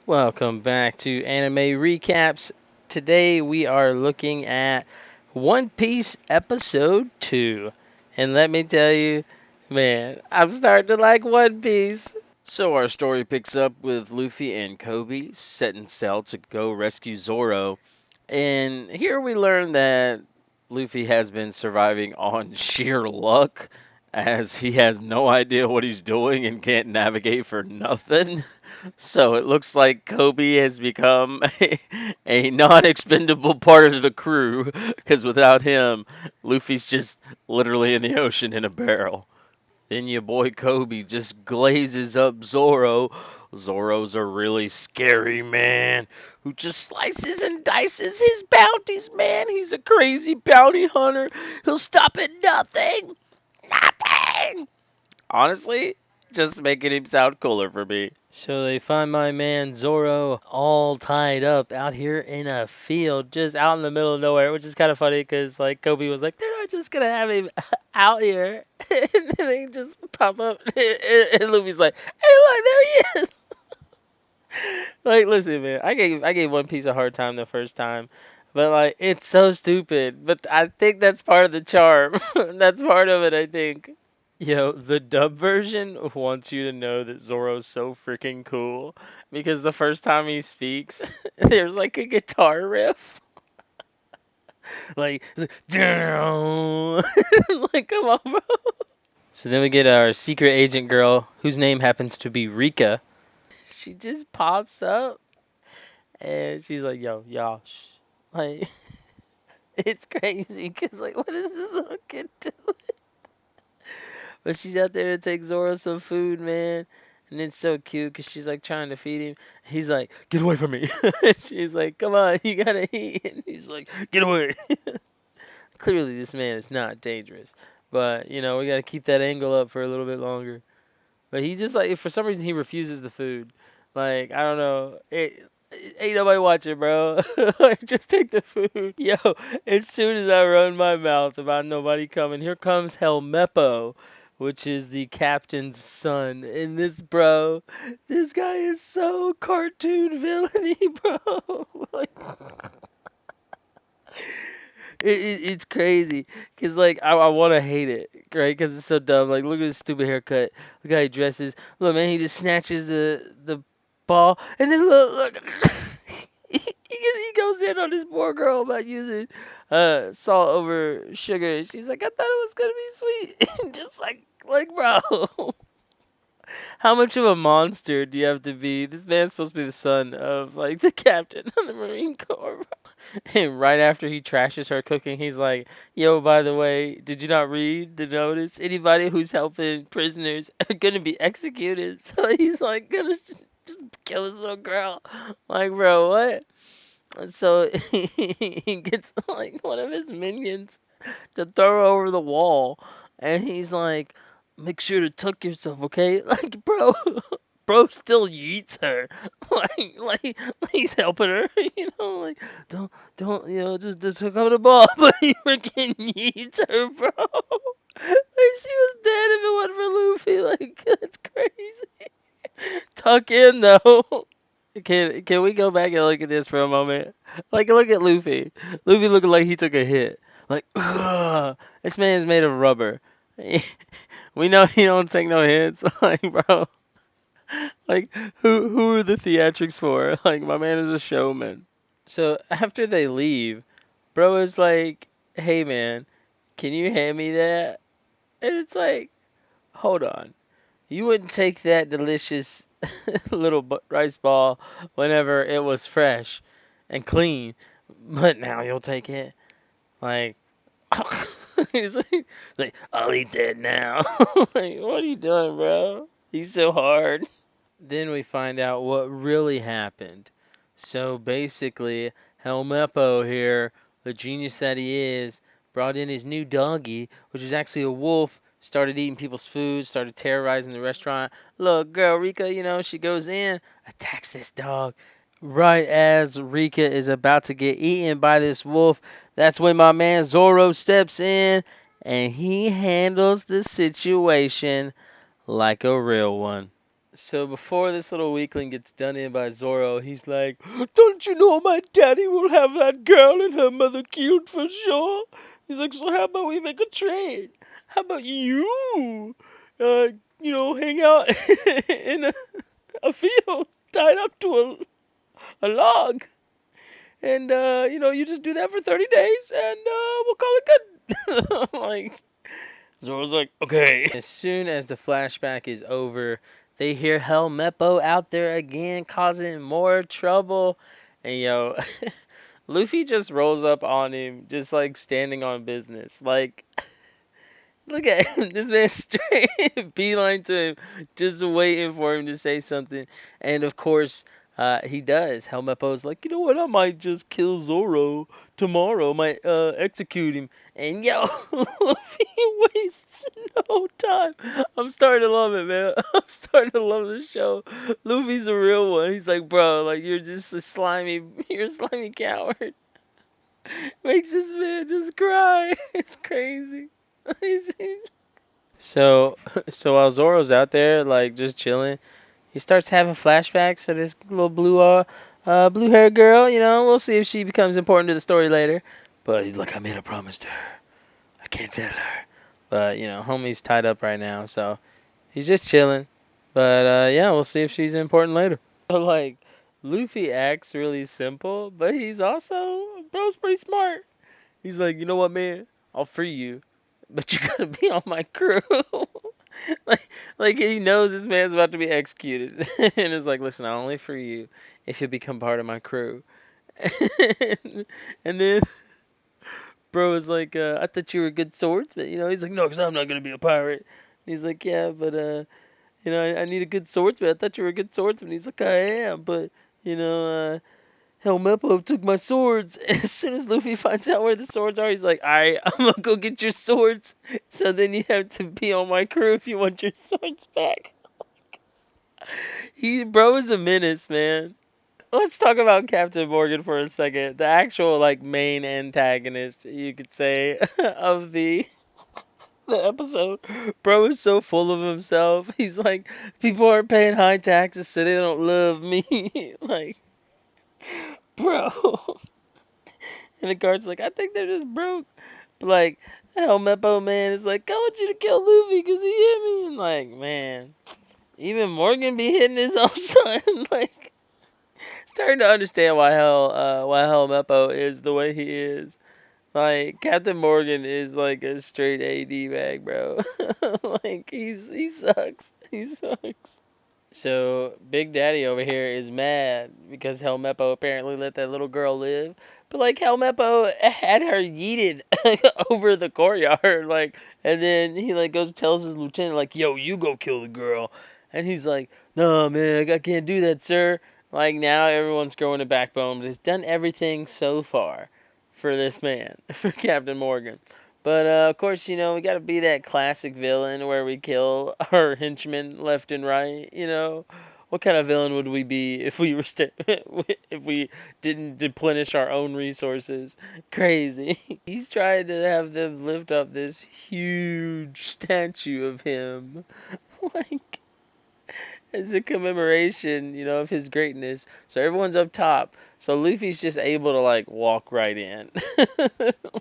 Welcome back to Anime Recaps. Today we are looking at One Piece Episode 2. And let me tell you, man, I'm starting to like One Piece. So our story picks up with Luffy and Kobe setting sail to go rescue Zoro. And here we learn that Luffy has been surviving on sheer luck as he has no idea what he's doing and can't navigate for nothing. So it looks like Kobe has become a non-expendable part of the crew because without him, Luffy's just literally in the ocean in a barrel. Then your boy Kobe just glazes up Zoro. Zoro's a really scary man who just slices and dices his bounties, man. He's a crazy bounty hunter. He'll stop at nothing. Nothing! Honestly, just making him sound cooler for me. So they find my man Zoro all tied up out here in a field, just out in the middle of nowhere, which is kind of funny because like Kobe was like, they're not just gonna have him out here, and then they just pop up, and Luffy's like, hey, look, there he is. Like, listen, man, I gave One Piece a hard time the first time. But like it's so stupid. But I think that's part of the charm. That's part of it, I think. Yo, the dub version wants you to know that Zoro's so freaking cool because the first time he speaks, there's like a guitar riff, like, it's like "Down." Like, come on, bro. So then we get our secret agent girl, whose name happens to be Rika. She just pops up and she's like, "Yo, y'all, shh." Like, it's crazy because like, what is this little kid doing? But she's out there to take Zoro some food, man. And it's so cute because she's like trying to feed him. He's like, get away from me. She's like, come on, you gotta eat. And he's like, get away. Clearly, this man is not dangerous. But, you know, we gotta keep that angle up for a little bit longer. But he just like, for some reason, he refuses the food. Like, I don't know. Ain't nobody watching, bro. Like, just take the food. Yo, as soon as I run my mouth about nobody coming, here comes Helmeppo, which is the captain's son. And this guy is so cartoon villainy, bro. Like, it's crazy. Because, like, I want to hate it, right? Because it's so dumb. Like, look at his stupid haircut. Look how he dresses. Look, man, he just snatches the ball. And then look. He goes in on this poor girl about using salt over sugar. She's like, I thought it was going to be sweet. Just like, bro. How much of a monster do you have to be? This man's supposed to be the son of, like, the captain of the Marine Corps. And right after he trashes her cooking, he's like, yo, by the way, did you not read the notice? Anybody who's helping prisoners are going to be executed. So he's like, gonna just kill this little girl. Like, bro, what? So he gets, like, one of his minions to throw her over the wall. And he's like, make sure to tuck yourself, okay? Like, bro still yeets her. Like he's helping her, you know, like, don't, you know, just hook up the ball, but he freaking yeets her, bro. Like, she was dead if it wasn't for Luffy. Like, that's crazy. Tuck in, though. Can we go back and look at this for a moment? Like, look at Luffy. Luffy looking like he took a hit. Like, ugh, this man's made of rubber. We know he don't take no hits. Like, bro. Like, who are the theatrics for? Like, my man is a showman. So after they leave, bro is like, hey man, can you hand me that? And it's like, hold on. You wouldn't take that delicious little rice ball whenever it was fresh and clean, but now you'll take it. Like, he's like, I'll eat that now. Like, what are you doing, bro? He's so hard. Then we find out what really happened. So basically, Helmeppo here, the genius that he is, brought in his new doggy, which is actually a wolf, started eating people's food, started terrorizing the restaurant. Look, girl, Rika, you know, she goes in, attacks this dog. Right as Rika is about to get eaten by this wolf, that's when my man Zoro steps in, and he handles the situation like a real one. So before this little weakling gets done in by Zoro, he's like, "Don't you know my daddy will have that girl and her mother killed for sure?" He's like, "So how about we make a trade? How about you, uh, hang out in a field tied up to a log, and you just do that for 30 days, and we'll call it good." Like, Zoro's like, "Okay." As soon as the flashback is over, they hear Helmeppo out there again, causing more trouble. And Luffy just rolls up on him, just like standing on business. Like, look at him, this man straight beeline to him, just waiting for him to say something. And of course, he does. Helmeppo's like, "You know what? I might just kill Zoro tomorrow. Might execute him." And Luffy wastes no time. I'm starting to love it, man. I'm starting to love the show. Luffy's a real one. He's like, "Bro, like you're just you're a slimy coward." Makes this man just cry. It's crazy. he's so, so while Zoro's out there, like just chilling, he starts having flashbacks to this little blue haired girl. We'll see if she becomes important to the story later. But he's like, "I made a promise to her. I can't tell her." But homie's tied up right now, so he's just chilling. But yeah, we'll see if she's important later. So like, Luffy acts really simple, but he's also bro's pretty smart. He's like, "You know what, man? I'll free you, but you gotta be on my crew." like he knows this man's about to be executed, and is like, "Listen, I'll only free you if you become part of my crew." And then bro is like, "I thought you were a good swordsman." He's like, "No, because I'm not gonna be a pirate." He's like, "Yeah, but I need a good swordsman. I thought you were a good swordsman." He's like, "I am, but you know, Helmeppo took my swords." As soon as Luffy finds out where the swords are, he's like, "Alright, I'm gonna go get your swords. So then you have to be on my crew if you want your swords back." Bro is a menace, man. Let's talk about Captain Morgan for a second. The actual like main antagonist, you could say, of the episode. Bro is so full of himself. He's like, "People aren't paying high taxes, so they don't love me." Like, bro. And the guard's like, "I think they're just broke." But like, Helmeppo man is like, "I want you to kill Luffy because he hit me." And like, man, even Morgan be hitting his own son. Like, starting to understand why Helmeppo is the way he is. Like, Captain Morgan is like a straight AD bag, bro. Like, he sucks. He sucks. So Big Daddy over here is mad because Helmeppo apparently let that little girl live. But like, Helmeppo had her yeeted over the courtyard, like, and then he like goes and tells his lieutenant like, "Yo, you go kill the girl," and he's like, "No, man, I can't do that, sir." Like, now everyone's growing a backbone, but he's done everything so far for this man, for Captain Morgan. But of course, we gotta be that classic villain where we kill our henchmen left and right. What kind of villain would we be if we were if we didn't deplenish our own resources? Crazy. He's trying to have them lift up this huge statue of him, like as a commemoration, of his greatness. So everyone's up top. So Luffy's just able to like walk right in.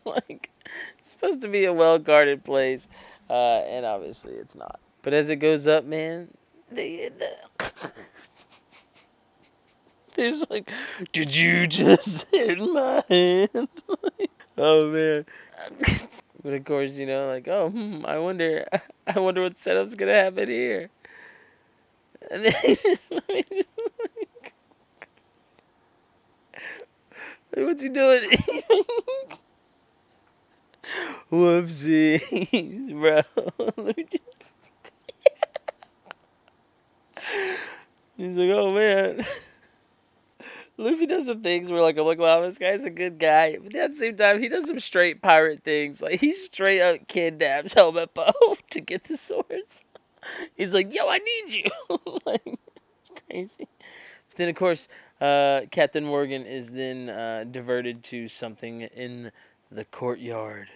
Like, it's supposed to be a well guarded place, and obviously it's not. But as it goes up, man, there's like, "Did you just hit my hand?" Oh man. But of course, like, "Oh, I wonder what setup's gonna happen here." And then like, "What's he doing?" Whoopsies, bro. He's like, "Oh man." Luffy does some things where like I'm like, "Wow, this guy's a good guy," but at the same time, he does some straight pirate things. Like, he straight up kidnaps Helmeppo to get the swords. He's like, "Yo, I need you." Like, it's crazy. But then of course, Captain Morgan is then diverted to something in the courtyard.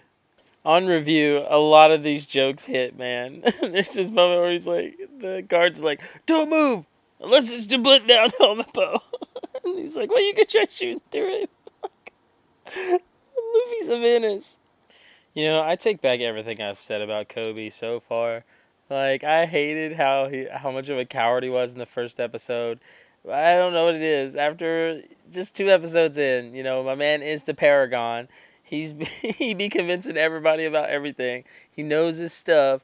On review, a lot of these jokes hit, man. There's this moment where he's like, the guard's like, "Don't move unless it's to put down helmet bow." And he's like, "Well, you could try shooting through it." Luffy's a menace. I take back everything I've said about Kobe so far. Like, I hated how much of a coward he was in the first episode. I don't know what it is. After just 2 episodes in, my man is the paragon. He be convincing everybody about everything. He knows his stuff,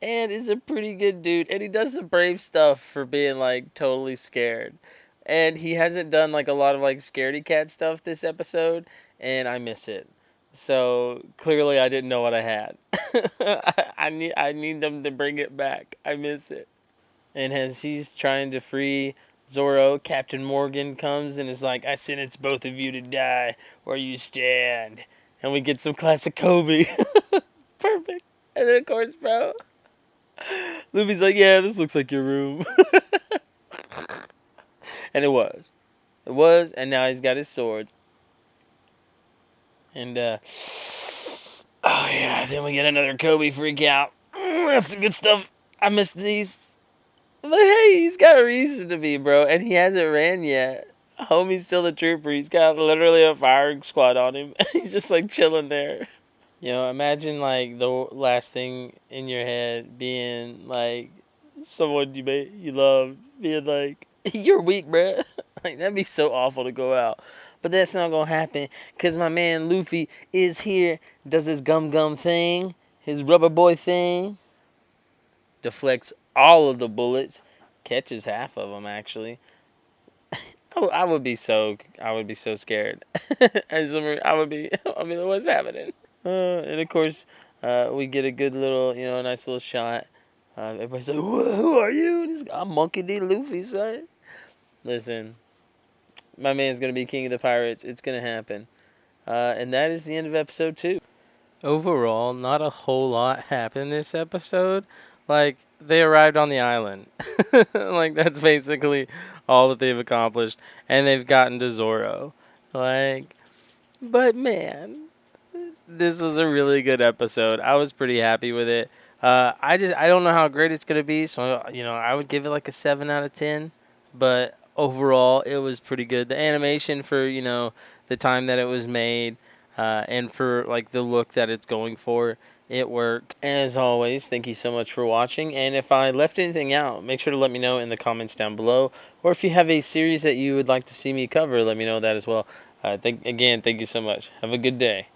and is a pretty good dude. And he does some brave stuff for being like totally scared. And he hasn't done like a lot of like scaredy cat stuff this episode, and I miss it. So clearly, I didn't know what I had. I need them to bring it back. I miss it. And as he's trying to free Zoro, Captain Morgan comes and is like, "I sentence both of you to die where you stand." And we get some classic Kobe. Perfect. And then of course, bro, Luffy's like, "Yeah, this looks like your room." And it was. It was, and now he's got his swords. And oh yeah, then we get another Kobe freak out. That's some good stuff. I missed these. But hey, he's got a reason to be, bro, and he hasn't ran yet. Homie's still a trooper. He's got literally a firing squad on him. He's just like chilling there. Imagine like the last thing in your head being like someone you love being like, "You're weak, bruh." Like that'd be so awful to go out. But that's not gonna happen because my man Luffy is here, does his gum thing, his rubber boy thing, deflects all of the bullets, catches half of them actually. I would be so scared. I would be. I mean, what's happening? And of course, we get a good little, nice little shot. Everybody's like, "Who are you?" And he's like, "I'm Monkey D. Luffy, son." Listen, my man's gonna be king of the pirates. It's gonna happen. And that is the end of episode 2. Overall, not a whole lot happened this episode. Like, they arrived on the island. Like, that's basically all that they've accomplished. And they've gotten to Zoro. Like, but man, this was a really good episode. I was pretty happy with it. I don't know how great it's gonna be, so I would give it like a 7 out of 10. But overall, it was pretty good. The animation for the time that it was made, and for like the look that it's going for, it worked. As always, thank you so much for watching. And if I left anything out, make sure to let me know in the comments down below. Or if you have a series that you would like to see me cover, let me know that as well. Thank you so much. Have a good day.